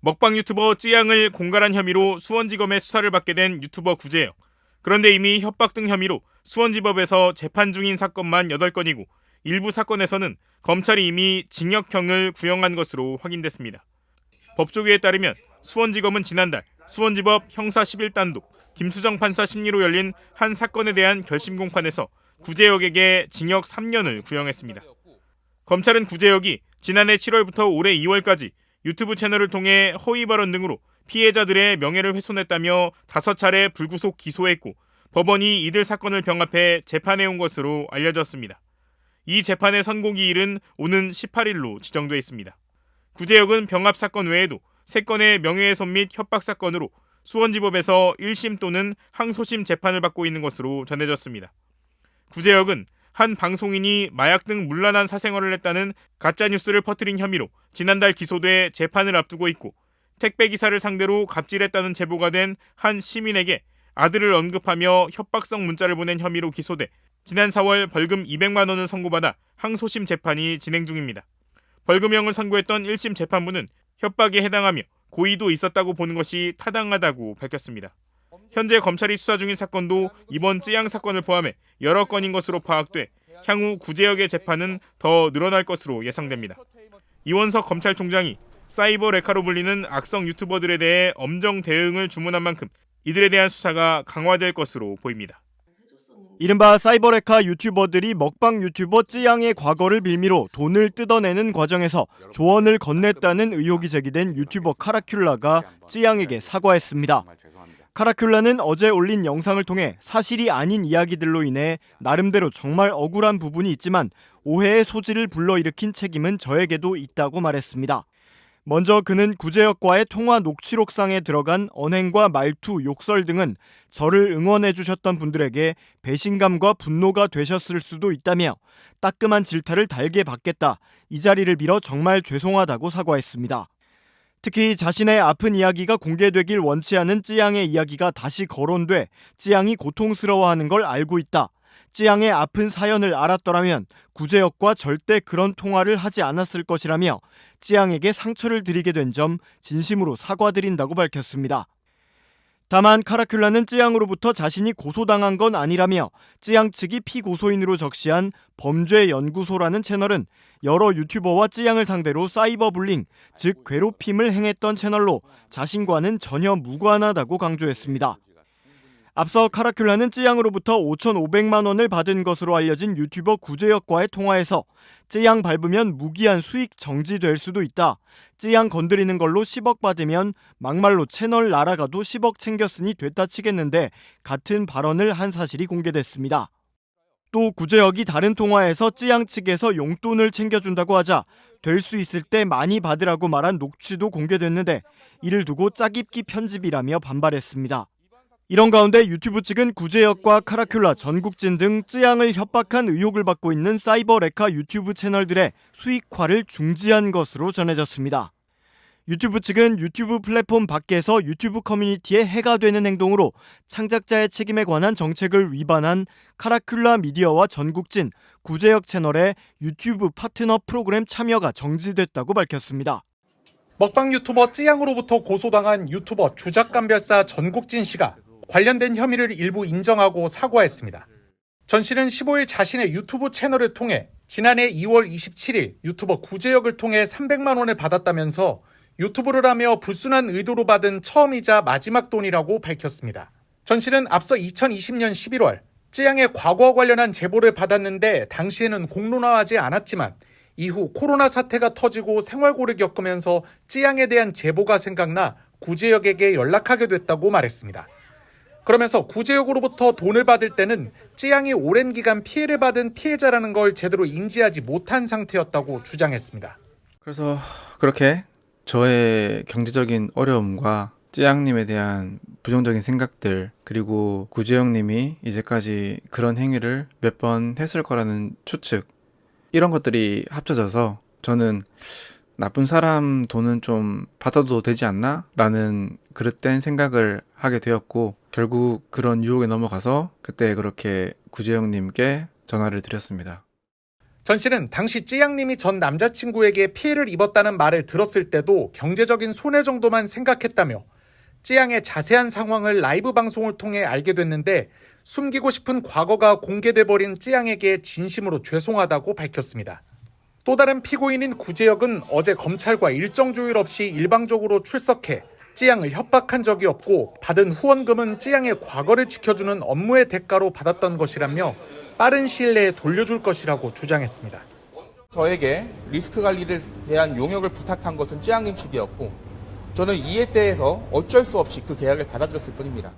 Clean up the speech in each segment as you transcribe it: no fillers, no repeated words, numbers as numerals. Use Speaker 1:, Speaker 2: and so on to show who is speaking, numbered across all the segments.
Speaker 1: 먹방 유튜버 쯔양을 공갈한 혐의로 수원지검의 수사를 받게 된 유튜버 구제혁. 그런데 이미 협박 등 혐의로 수원지법에서 재판 중인 사건만 8건이고 일부 사건에서는 검찰이 이미 징역형을 구형한 것으로 확인됐습니다. 법조계에 따르면 수원지검은 지난달 수원지법 형사 11단독 김수정 판사 심리로 열린 한 사건에 대한 결심 공판에서 구제혁에게 징역 3년을 구형했습니다. 검찰은 구제혁이 지난해 7월부터 올해 2월까지 유튜브 채널을 통해 허위 발언 등으로 피해자들의 명예를 훼손했다며 5차례 불구속 기소했고 법원이 이들 사건을 병합해 재판해온 것으로 알려졌습니다. 이 재판의 선고기일은 오는 18일로 지정돼 있습니다. 구제혁은 병합 사건 외에도 3건의 명예훼손 및 협박 사건으로 수원지법에서 1심 또는 항소심 재판을 받고 있는 것으로 전해졌습니다. 구제혁은 한 방송인이 마약 등 문란한 사생활을 했다는 가짜뉴스를 퍼뜨린 혐의로 지난달 기소돼 재판을 앞두고 있고 택배기사를 상대로 갑질했다는 제보가 된 한 시민에게 아들을 언급하며 협박성 문자를 보낸 혐의로 기소돼 지난 4월 벌금 200만 원을 선고받아 항소심 재판이 진행 중입니다. 벌금형을 선고했던 1심 재판부는 협박에 해당하며 고의도 있었다고 보는 것이 타당하다고 밝혔습니다. 현재 검찰이 수사 중인 사건도 이번 쯔양 사건을 포함해 여러 건인 것으로 파악돼 향후 구제혁의 재판은 더 늘어날 것으로 예상됩니다. 이원석 검찰총장이 사이버 레카로 불리는 악성 유튜버들에 대해 엄정 대응을 주문한 만큼 이들에 대한 수사가 강화될 것으로 보입니다.
Speaker 2: 이른바 사이버 레카 유튜버들이 먹방 유튜버 쯔양의 과거를 빌미로 돈을 뜯어내는 과정에서 조언을 건넸다는 의혹이 제기된 유튜버 카라큘라가 쯔양에게 사과했습니다. 카라큘라는 어제 올린 영상을 통해 사실이 아닌 이야기들로 인해 나름대로 정말 억울한 부분이 있지만 오해의 소지를 불러일으킨 책임은 저에게도 있다고 말했습니다. 먼저 그는 구제혁과의 통화 녹취록상에 들어간 언행과 말투, 욕설 등은 저를 응원해주셨던 분들에게 배신감과 분노가 되셨을 수도 있다며 따끔한 질타를 달게 받겠다. 이 자리를 빌어 정말 죄송하다고 사과했습니다. 특히 자신의 아픈 이야기가 공개되길 원치 않은 쯔양의 이야기가 다시 거론돼 쯔양이 고통스러워하는 걸 알고 있다. 쯔양의 아픈 사연을 알았더라면 구제혁과 절대 그런 통화를 하지 않았을 것이라며 쯔양에게 상처를 드리게 된 점 진심으로 사과드린다고 밝혔습니다. 다만 카라큘라는 쯔양으로부터 자신이 고소당한 건 아니라며 쯔양 측이 피고소인으로 적시한 범죄연구소라는 채널은 여러 유튜버와 쯔양을 상대로 사이버 불링, 즉 괴롭힘을 행했던 채널로 자신과는 전혀 무관하다고 강조했습니다. 앞서 카라큘라는 쯔양으로부터 5,500만 원을 받은 것으로 알려진 유튜버 구제혁과의 통화에서 쯔양 밟으면 무기한 수익 정지될 수도 있다. 쯔양 건드리는 걸로 10억 받으면 막말로 채널 날아가도 10억 챙겼으니 됐다 치겠는데 같은 발언을 한 사실이 공개됐습니다. 또 구제혁이 다른 통화에서 쯔양 측에서 용돈을 챙겨준다고 하자 될 수 있을 때 많이 받으라고 말한 녹취도 공개됐는데 이를 두고 짜깁기 편집이라며 반발했습니다. 이런 가운데 유튜브 측은 구제혁과 카라큘라, 전국진 등 쯔양을 협박한 의혹을 받고 있는 사이버 레카 유튜브 채널들의 수익화를 중지한 것으로 전해졌습니다. 유튜브 측은 유튜브 플랫폼 밖에서 유튜브 커뮤니티에 해가 되는 행동으로 창작자의 책임에 관한 정책을 위반한 카라큘라 미디어와 전국진, 구제혁 채널의 유튜브 파트너 프로그램 참여가 정지됐다고 밝혔습니다.
Speaker 3: 먹방 유튜버 쯔양으로부터 고소당한 유튜버 주작감별사 전국진 씨가 관련된 혐의를 일부 인정하고 사과했습니다. 전 씨는 15일 자신의 유튜브 채널을 통해 지난해 2월 27일 유튜버 구제혁을 통해 300만 원을 받았다면서 유튜브를 하며 불순한 의도로 받은 처음이자 마지막 돈이라고 밝혔습니다. 전 씨는 앞서 2020년 11월 쯔양의 과거와 관련한 제보를 받았는데 당시에는 공론화하지 않았지만 이후 코로나 사태가 터지고 생활고를 겪으면서 쯔양에 대한 제보가 생각나 구제혁에게 연락하게 됐다고 말했습니다. 그러면서 구제혁으로부터 돈을 받을 때는 쯔양이 오랜 기간 피해를 받은 피해자라는 걸 제대로 인지하지 못한 상태였다고 주장했습니다.
Speaker 4: 그래서 그렇게 저의 경제적인 어려움과 쯔양님에 대한 부정적인 생각들, 그리고 구제혁님이 이제까지 그런 행위를 몇 번 했을 거라는 추측, 이런 것들이 합쳐져서 저는 나쁜 사람 돈은 좀 받아도 되지 않나? 라는 그릇된 생각을 하게 되었고, 결국 그런 유혹에 넘어가서 그때 그렇게 구제혁님께 전화를 드렸습니다.
Speaker 3: 전 씨는 당시 찌양님이 전 남자친구에게 피해를 입었다는 말을 들었을 때도 경제적인 손해 정도만 생각했다며 찌양의 자세한 상황을 라이브 방송을 통해 알게 됐는데 숨기고 싶은 과거가 공개돼 버린 찌양에게 진심으로 죄송하다고 밝혔습니다. 또 다른 피고인인 구재혁은 어제 검찰과 일정 조율 없이 일방적으로 출석해 찌양을 협박한 적이 없고 받은 후원금은 찌양의 과거를 지켜주는 업무의 대가로 받았던 것이라며 빠른 시일 내에 돌려줄 것이라고 주장했습니다.
Speaker 5: 저에게 리스크 관리를 대한 용역을 부탁한 것은 찌양님 측이었고 저는 이에 대해서 어쩔 수 없이 그 계약을 받아들였을 뿐입니다.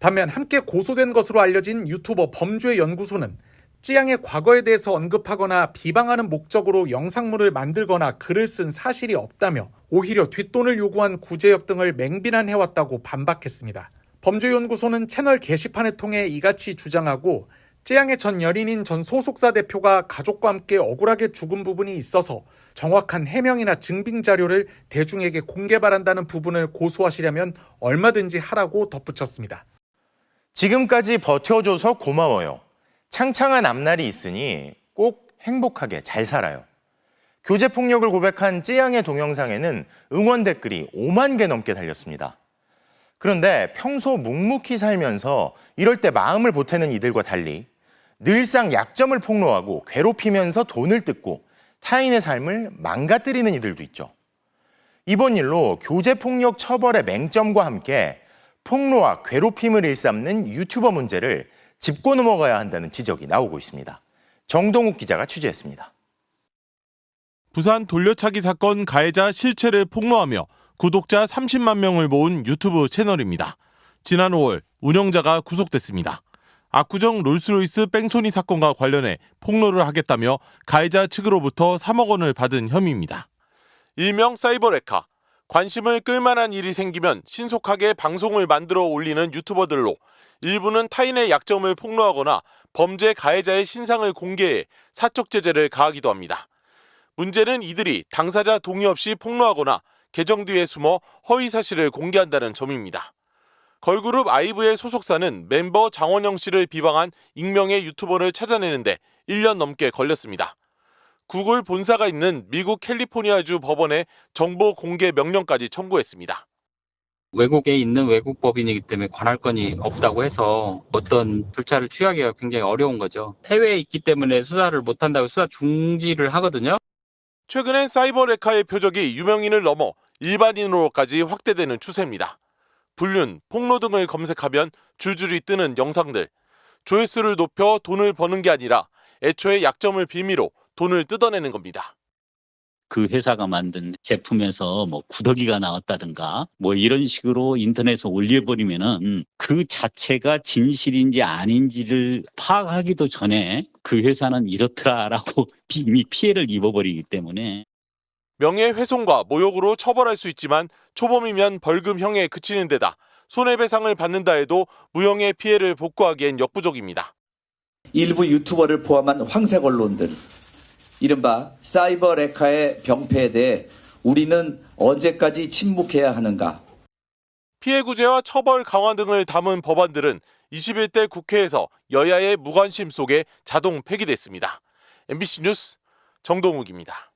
Speaker 3: 반면 함께 고소된 것으로 알려진 유튜버 범죄연구소는 찌양의 과거에 대해서 언급하거나 비방하는 목적으로 영상물을 만들거나 글을 쓴 사실이 없다며 오히려 뒷돈을 요구한 구재혁 등을 맹비난해왔다고 반박했습니다. 범죄연구소는 채널 게시판을 통해 이같이 주장하고 찌양의 전 연인인 전 소속사 대표가 가족과 함께 억울하게 죽은 부분이 있어서 정확한 해명이나 증빙 자료를 대중에게 공개 바란다는 부분을 고소하시려면 얼마든지 하라고 덧붙였습니다.
Speaker 6: 지금까지 버텨줘서 고마워요. 창창한 앞날이 있으니 꼭 행복하게 잘 살아요. 교제폭력을 고백한 찌양의 동영상에는 응원 댓글이 5만 개 넘게 달렸습니다. 그런데 평소 묵묵히 살면서 이럴 때 마음을 보태는 이들과 달리 늘상 약점을 폭로하고 괴롭히면서 돈을 뜯고 타인의 삶을 망가뜨리는 이들도 있죠. 이번 일로 교제폭력 처벌의 맹점과 함께 폭로와 괴롭힘을 일삼는 유튜버 문제를 짚고 넘어가야 한다는 지적이 나오고 있습니다. 정동욱 기자가 취재했습니다.
Speaker 7: 부산 돌려차기 사건 가해자 실체를 폭로하며 구독자 30만 명을 모은 유튜브 채널입니다. 지난 5월 운영자가 구속됐습니다. 압구정 롤스로이스 뺑소니 사건과 관련해 폭로를 하겠다며 가해자 측으로부터 3억 원을 받은 혐의입니다. 일명 사이버레카, 관심을 끌만한 일이 생기면 신속하게 방송을 만들어 올리는 유튜버들로 일부는 타인의 약점을 폭로하거나 범죄 가해자의 신상을 공개해 사적 제재를 가하기도 합니다. 문제는 이들이 당사자 동의 없이 폭로하거나 계정 뒤에 숨어 허위 사실을 공개한다는 점입니다. 걸그룹 아이브의 소속사는 멤버 장원영 씨를 비방한 익명의 유튜버를 찾아내는데 1년 넘게 걸렸습니다. 구글 본사가 있는 미국 캘리포니아주 법원에 정보 공개 명령까지 청구했습니다.
Speaker 8: 외국에 있는 외국 법인이기 때문에 관할권이 없다고 해서 어떤 절차를 취하기가 굉장히 어려운 거죠. 해외에 있기 때문에 수사를 못한다고 수사 중지를 하거든요.
Speaker 7: 최근엔 사이버레카의 표적이 유명인을 넘어 일반인으로까지 확대되는 추세입니다. 불륜, 폭로 등을 검색하면 줄줄이 뜨는 영상들. 조회수를 높여 돈을 버는 게 아니라 애초에 약점을 빌미로 돈을 뜯어내는 겁니다.
Speaker 9: 그 회사가 만든 제품에서 뭐 구더기가 나왔다든가 뭐 이런 식으로 인터넷에 올려버리면은 그 자체가 진실인지 아닌지를 파악하기도 전에 그 회사는 이렇더라라고 이미 피해를 입어버리기 때문에
Speaker 7: 명예훼손과 모욕으로 처벌할 수 있지만 초범이면 벌금형에 그치는 데다 손해배상을 받는다 해도 무형의 피해를 복구하기엔 역부족입니다.
Speaker 10: 일부 유튜버를 포함한 황색 언론들, 이른바 사이버레카의 병폐에 대해 우리는 언제까지 침묵해야 하는가?
Speaker 7: 피해 구제와 처벌 강화 등을 담은 법안들은 21대 국회에서 여야의 무관심 속에 자동 폐기됐습니다. MBC 뉴스 정동욱입니다.